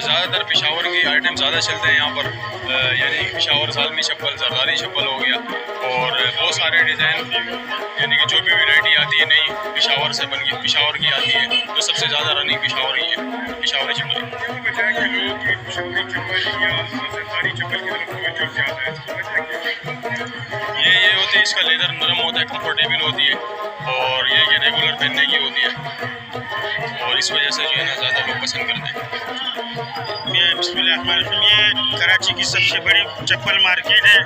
ज़्यादातर पेशावर की आइटम ज़्यादा चलते हैं यहाँ पर, यानी पेशावर सालमी चप्पल, जरदारी चप्पल हो गया, और बहुत सारे डिज़ाइन, यानी कि जो भी वैरायटी आती है नई पेशावर से बन के पेशावर की आती है, तो सबसे ज़्यादा रनिंग पेशावर ही है, पेशावरी चप्पल। ये होती है, इसका लेदर नरम होता है, कंफर्टेबल होती है, और ये कि रेगुलर पहनने की होती है, और इस वजह से जो है ना ज़्यादा लोग पसंद करते हैं। ये कराची की सबसे बड़ी चप्पल मार्केट है।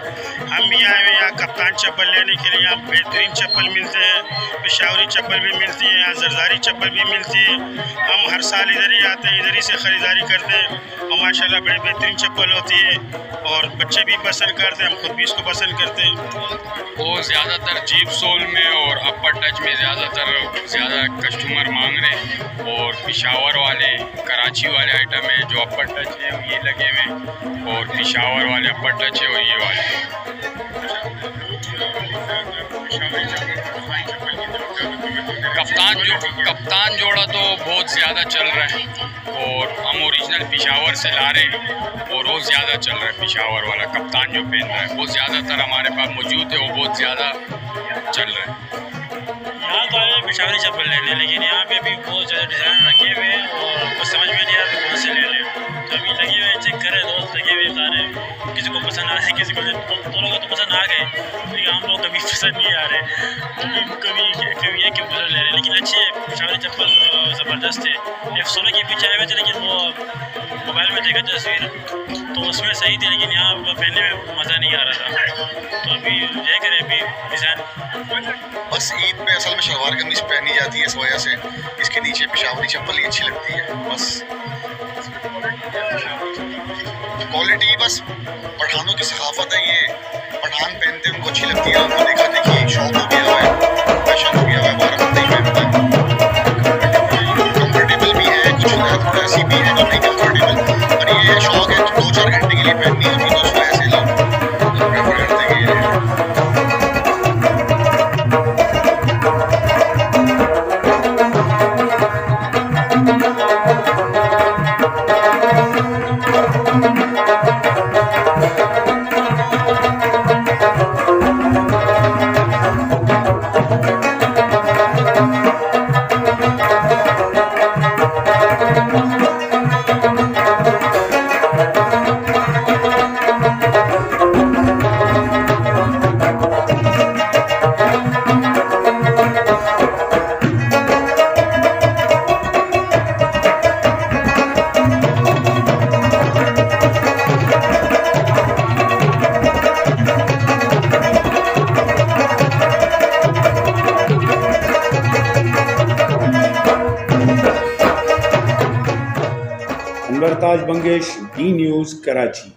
हम भी आए हुए यहाँ कप्तान चप्पल लेने के लिए। यहाँ बेहतरीन चप्पल मिलते हैं, पेशावरी चप्पल भी मिलती है, यहाँ जरदारी चप्पल भी मिलती है। हम हर साल इधर ही आते हैं, इधर ही से ख़रीदारी करते हैं, और माशाल्लाह बड़ी बेहतरीन चप्पल होती है, और बच्चे भी पसंद करते हैं, हम खुद भी इसको पसंद करते हैं। वो ज़्यादातर जीप सोल में और अपर टच में ज़्यादा कस्टमर मांग रहे हैं, और पेशावर वाले कराची वाले आइटम है जो अपर टच है ये लगे हुए, और पेशावर वाले अपर टच है और ये वाले। कप्तान जोड़ा तो बहुत ज़्यादा चल रहा है, और हम ओरिजिनल पेशावर से ला रहे हैं, और वो ज़्यादा चल रहा है। पेशावर वाला कप्तान जो पहन रहा है वो ज़्यादातर हमारे पास मौजूद है, वो बहुत ज़्यादा चल रहा है। यहाँ तो आए पेशावरी चप्पल लेने, लेकिन यहाँ पे भी बहुत ज़्यादा डिज़ाइन रखे हुए हैं, और कुछ समझ में नहीं आ रहा कौन से ले लें। तो अभी लगे हुए चेक करें, दोस्त लगे हुए सारे, किसी को पसंद आ रहे हैं, किसी को दोनों को तो पसंद आ गए, लेकिन हम लोग कभी पसंद नहीं आ रहे। कभी ये कि ले रहे, लेकिन अच्छे पेशावरी चप्पल ज़बरदस्त है। F16 के पीछे आए हुए थे, लेकिन वो मोबाइल में देखा तस्वीर तो उसमें सही थी, लेकिन यहाँ पहनने में मज़ा नहीं आ रहा था। तो अभी ये करें, अभी डिज़ाइन बस ईद पे असल में शलवार कमीज पहनी जाती है, इस वजह से इसके नीचे पेशावरी चप्पल ही अच्छी लगती है। बस क्वालिटी, बस पठानों की सकाफत है, ये पठान पहनते हैं उनको अच्छी लगती है। उनको देखा देखी शौक हो गया है, फैशन हो गया है, हमारा नहीं पहनता। कंफर्टेबल भी है, कुछ थोड़ा ऐसी भी है जो नहीं कंफर्टेबल, और ये शौक है 2-4 घंटे के लिए पहननी होती है, तो उस वजह से लोग प्रेफर करते हैं कि अनवर ताज बंगेश, डी न्यूज़, कराची।